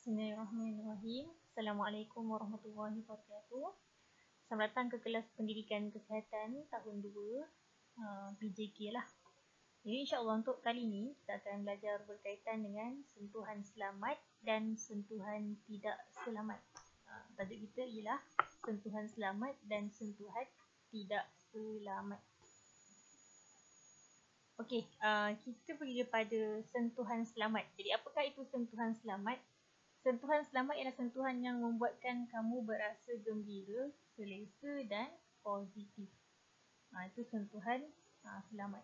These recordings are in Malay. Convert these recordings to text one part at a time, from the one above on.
Bismillahirrahmanirrahim. Assalamualaikum warahmatullahi wabarakatuh. Selamat datang ke kelas pendidikan kesihatan tahun 2 PJK lah. Jadi insyaAllah untuk kali ini kita akan belajar berkaitan dengan sentuhan selamat dan sentuhan tidak selamat. Tajuk kita ialah sentuhan selamat dan sentuhan tidak selamat. Okey, kita pergi kepada sentuhan selamat. Jadi apakah itu sentuhan selamat? Sentuhan selamat ialah sentuhan yang membuatkan kamu berasa gembira, selesa dan positif. Itu sentuhan selamat.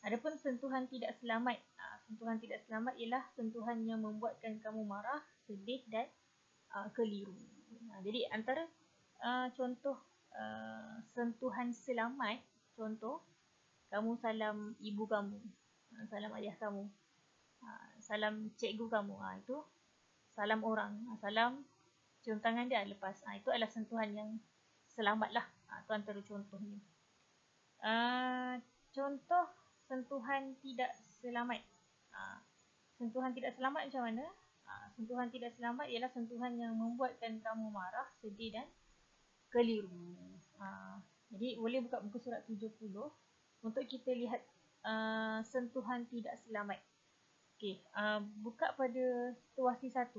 Adapun sentuhan tidak selamat. Sentuhan tidak selamat ialah sentuhan yang membuatkan kamu marah, sedih dan keliru. Jadi antara contoh sentuhan selamat, contoh kamu salam ibu kamu, salam ayah kamu, salam cikgu kamu, itu salam orang, salam cium tangan dia lepas. Itu adalah sentuhan yang selamat lah. Itu antara contohnya. Contoh sentuhan tidak selamat. Sentuhan tidak selamat macam mana? Sentuhan tidak selamat ialah sentuhan yang membuatkan kamu marah, sedih dan keliru. Jadi boleh buka muka surat 70 untuk kita lihat sentuhan tidak selamat. Okey, buka pada situasi 1.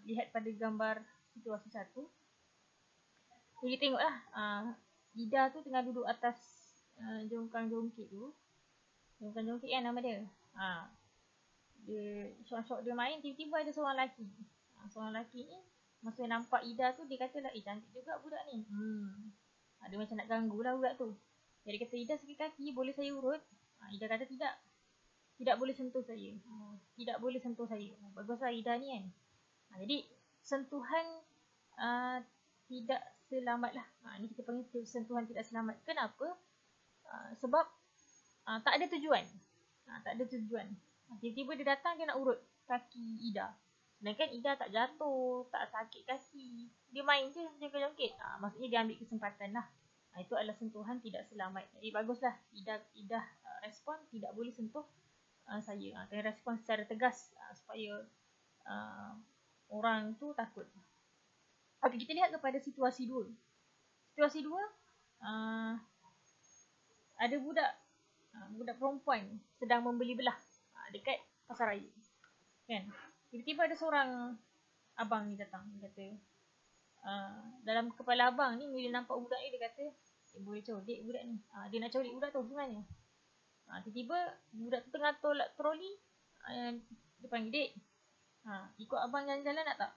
Lihat pada gambar situasi 1. Jadi tengoklah, Ida tu tengah duduk atas jongkang-jongkit tu. Jongkang-jongkit kan nama dia. Dia syok-syok dia main, tiba-tiba ada seorang lelaki. Seorang lelaki ni masa nampak Ida tu dia kata lah, cantik juga budak ni. Dia macam nak ganggu lah budak tu. Jadi kata, Ida sakit kaki, boleh saya urut? Ida kata tidak. Tidak boleh sentuh saya. Tidak boleh sentuh saya. Baguslah Ida ni kan. Jadi sentuhan tidak selamat lah. Ni kita panggil sentuhan tidak selamat. Kenapa? Sebab tak ada tujuan. Tak ada tujuan. Tiba-tiba dia datang, dia nak urut kaki Ida. Sedangkan Ida tak jatuh, tak sakit kaki. Dia main je jongkit-jongkit. Maksudnya dia ambil kesempatan lah. Itu adalah sentuhan tidak selamat. Jadi baguslah Ida respon tidak boleh sentuh saya. Kena respon secara tegas supaya orang tu takut. Okey, kita lihat kepada situasi 2. Situasi 2, ada budak perempuan sedang membeli belah dekat pasar raya. Kan? Tiba-tiba ada seorang abang ni datang. Dia kata, dalam kepala abang ni bila nampak budak ni dia kata, boleh colik budak ni. Dia nak colik budak tu sebenarnya. Tiba-tiba budak tu tengah tolak troli. Dia panggil, dek, ikut abang jalan-jalan nak tak?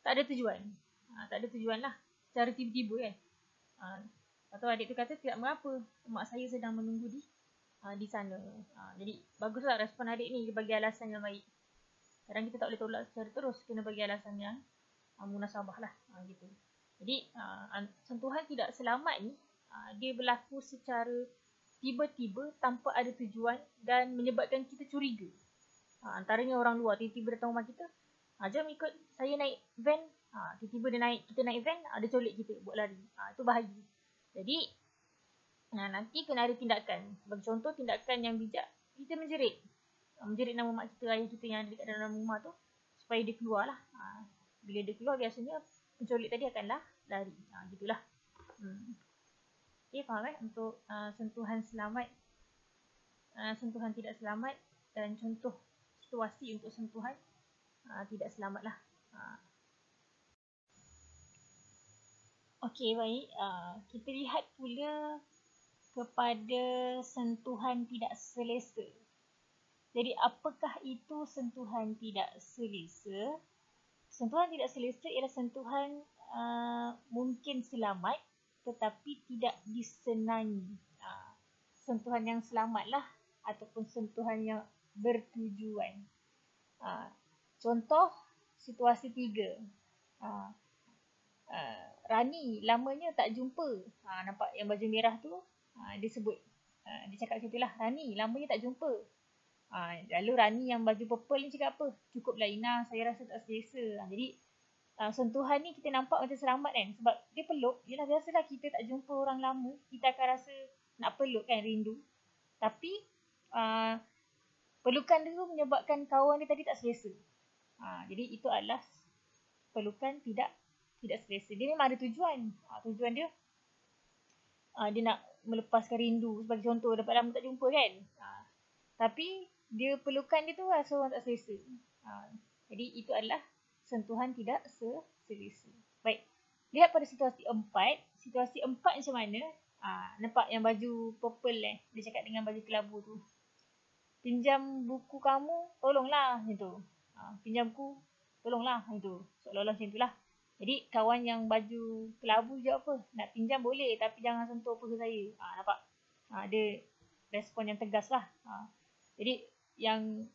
Tak ada tujuan. Tak ada tujuan lah. Secara tiba-tiba kan. Lepas tu adik tu kata, tidak mengapa. Mak saya sedang menunggu di sana. Jadi baguslah respon adik ni. Dia bagi alasan yang baik. Kadang kita tak boleh tolak secara terus. Kena bagi alasan yang munasabah lah. Gitu. Jadi sentuhan tidak selamat ni, dia berlaku secara tiba-tiba tanpa ada tujuan dan menyebabkan kita curiga. Antaranya orang luar tiba-tiba datang rumah kita, jom ikut saya naik van. Tiba-tiba kita naik van, ada colik kita buat lari. Itu bahaya. Jadi nanti kena ada tindakan. Sebagai contoh, tindakan yang bijak, kita menjerit nama mak kita, ayah kita yang ada dekat dalam rumah tu supaya dia keluar lah. Bila dia keluar, biasanya pencolik tadi akanlah lari. Gitulah. Okay, faham untuk sentuhan selamat, sentuhan tidak selamat dan contoh situasi untuk sentuhan tidak selamat lah. Okey, baik. Kita lihat pula kepada sentuhan tidak selesa. Jadi apakah itu sentuhan tidak selesa? Sentuhan tidak selesa ialah sentuhan mungkin selamat tetapi tidak disenangi. Sentuhan yang selamat lah ataupun sentuhan yang bertujuan. Contoh situasi 3. Rani lamanya tak jumpa. Nampak yang baju merah tu, dia sebut. Dia cakap macam tu lah, Rani lamanya tak jumpa. Lalu Rani yang baju purple ni cakap apa? Cukuplah Ina, saya rasa tak selesa. Jadi sentuhan ni kita nampak macam selamat kan. Sebab dia peluk. Yelah, biasalah kita tak jumpa orang lama, kita akan rasa nak peluk kan, rindu. Tapi pelukan dia tu menyebabkan kawan dia tadi tak selesa. Jadi itu adalah pelukan tidak selesa. Dia memang ada tujuan. Tujuan dia dia nak melepaskan rindu. Sebagai contoh, dapat lama tak jumpa kan. Tapi dia pelukan dia tu rasa orang tak selesa. Jadi itu adalah sentuhan tidak selesa. Baik. Lihat pada situasi 4. Situasi 4 macam mana? Nampak yang baju purple dia cakap dengan baju kelabu tu. Pinjam buku kamu, tolonglah. Macam tu. Pinjam buku, tolonglah. Macam tu. Seolah-olah macam tu lah. Jadi kawan yang baju kelabu jawab apa? Nak pinjam boleh tapi jangan sentuh perut saya. Nampak? Dia respon yang tegas lah. Jadi yang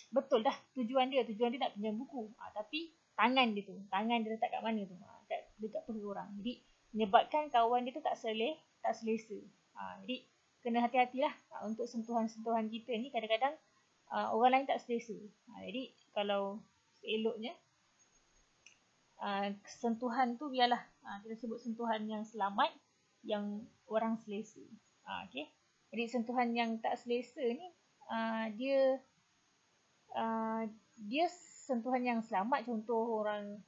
betul dah tujuan dia nak pinjam buku. Tapi tangan dia letak kat mana tu? Dekat perut orang. Jadi menyebabkan kawan dia tu tak selesa. Jadi kena hati-hatilah untuk sentuhan-sentuhan kita ni kadang-kadang orang lain tak selesa. Jadi kalau eloknya sentuhan tu biarlah kita sebut sentuhan yang selamat yang orang selesa. Okay. Jadi sentuhan yang tak selesa ni dia sentuhan yang selamat, contoh orang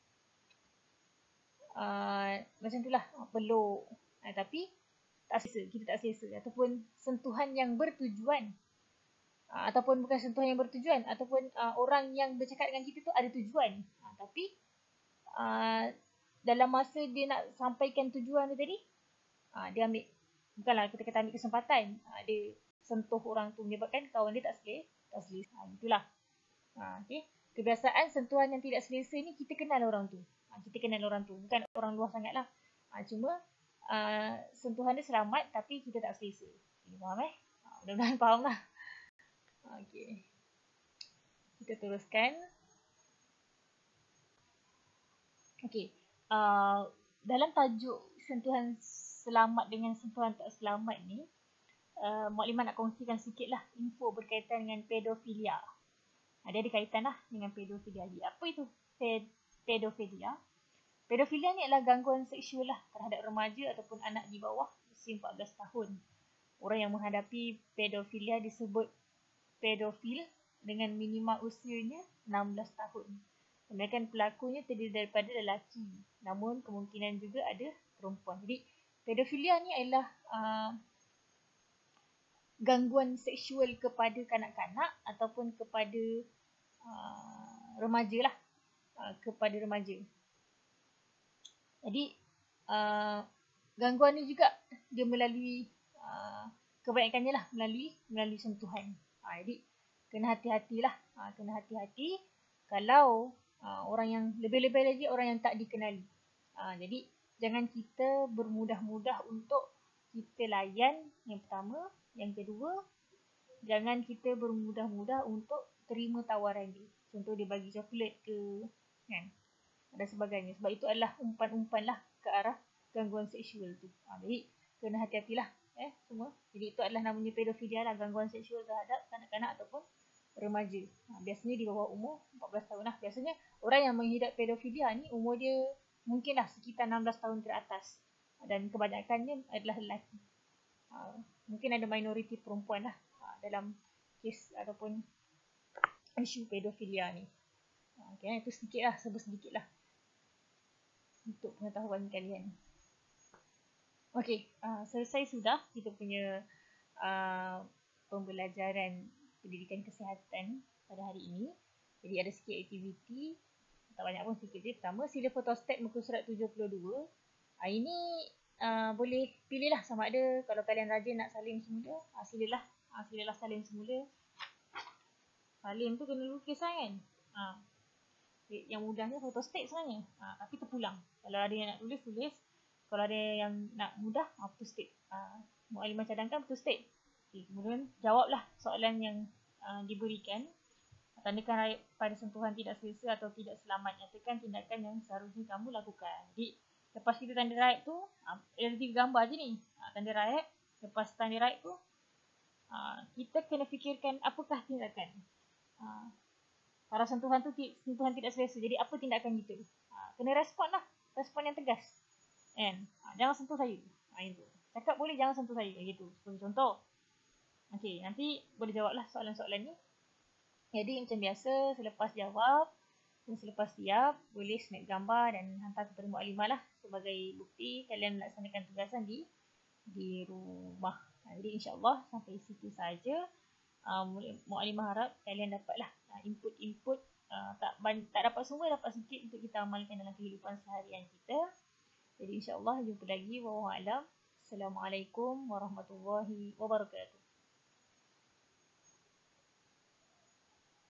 macam itulah peluk tapi tak selesa, kita tak selesa, ataupun sentuhan yang bertujuan ataupun bukan sentuhan yang bertujuan, ataupun orang yang bercakap dengan kita tu ada tujuan tapi dalam masa dia nak sampaikan tujuan dia tadi dia ambil, bukanlah kita kata ambil kesempatan, dia sentuh orang tu menyebabkan kawan dia tak selesa. Itulah. Okay. Kebiasaan sentuhan yang tidak selesa ni kita kenal orang tu. Bukan orang luar sangat lah. Cuma sentuhan dia selamat tapi kita tak selesa. Faham mudah-mudahan faham lah. Okay. Kita teruskan. Okay. Dalam tajuk sentuhan selamat dengan sentuhan tak selamat ni, Muklimah nak kongsikan sikit lah info berkaitan dengan pedofilia. Dia ada kaitan lah dengan pedofilia. Apa itu pedofilia? Pedofilia ni adalah gangguan seksual lah terhadap remaja ataupun anak di bawah usia 14 tahun. Orang yang menghadapi pedofilia disebut pedofil dengan minima usianya 16 tahun. Kebanyakan pelakunya terdiri daripada lelaki, namun kemungkinan juga ada perempuan. Jadi pedofilia ni adalah gangguan seksual kepada kanak-kanak ataupun kepada remaja lah, kepada remaja. Jadi gangguan ni juga dia melalui kebanyakannya lah melalui sentuhan. Jadi kena hati-hatilah, kena hati-hati kalau orang yang lebih-lebih lagi orang yang tak dikenali. Jadi jangan kita bermudah-mudah untuk kita layan, yang pertama. Yang kedua, jangan kita bermudah-mudah untuk terima tawaran dia. Contoh dia bagi coklat ke, kan, dan sebagainya. Sebab itu adalah umpan-umpan lah ke arah gangguan seksual tu. Jadi kena hati-hatilah semua. Jadi itu adalah namanya pedofilia lah, gangguan seksual terhadap kanak-kanak ataupun remaja. Biasanya di bawah umur 14 tahun lah. Biasanya orang yang menghidap pedofilia ni umur dia mungkinlah sekitar 16 tahun ke atas. Dan kebanyakannya adalah lelaki. Mungkin ada minoriti perempuan lah dalam kes ataupun isu pedofilia ni. Okay, itu sedikit lah, sebut sedikit lah untuk pengetahuan kalian. Okay, selesai sudah kita punya pembelajaran pendidikan kesihatan pada hari ini. Jadi ada sikit aktiviti, tak banyak pun, sikit je. Pertama, sila fotostat muka surat 72. Ini boleh pilih lah sama ada kalau kalian rajin nak salin semula, silalah salin semula. Salin tu kena lukis kan. Yang mudahnya fotostat sebenarnya, tapi terpulang. Kalau ada yang nak tulis. Kalau ada yang nak mudah, fotostat. Muklimah cadangkan fotostat. Kemudian jawablah soalan yang diberikan. Tandakan rakyat pada sentuhan tidak selesa atau tidak selamat. Nyatakan tindakan yang seharusnya kamu lakukan. Jadi lepas kita tanda right tu, ada 3 gambar je ni. Tanda right. Lepas tanda right tu, kita kena fikirkan apakah tindakan. Kalau sentuhan tu sentuhan tidak selesa, jadi apa tindakan kita? Kena respon lah. Respon yang tegas. Jangan sentuh saya. Itu. Cakap boleh jangan sentuh saya. Gitu. Seperti contoh. Okay, nanti boleh jawablah soalan-soalan ni. Jadi macam biasa, selepas jawab dan selepas siap, boleh snap gambar dan hantar kepada Mukadimah lah sebagai bukti kalian melaksanakan tugasan di rumah. Jadi insyaAllah sampai situ saja. Mukadimah harap kalian dapatlah input-input, tak dapat semua, dapat sikit untuk kita amalkan dalam kehidupan seharian kita. Jadi insyaAllah jumpa lagi. Wallahualam. Assalamualaikum warahmatullahi wabarakatuh.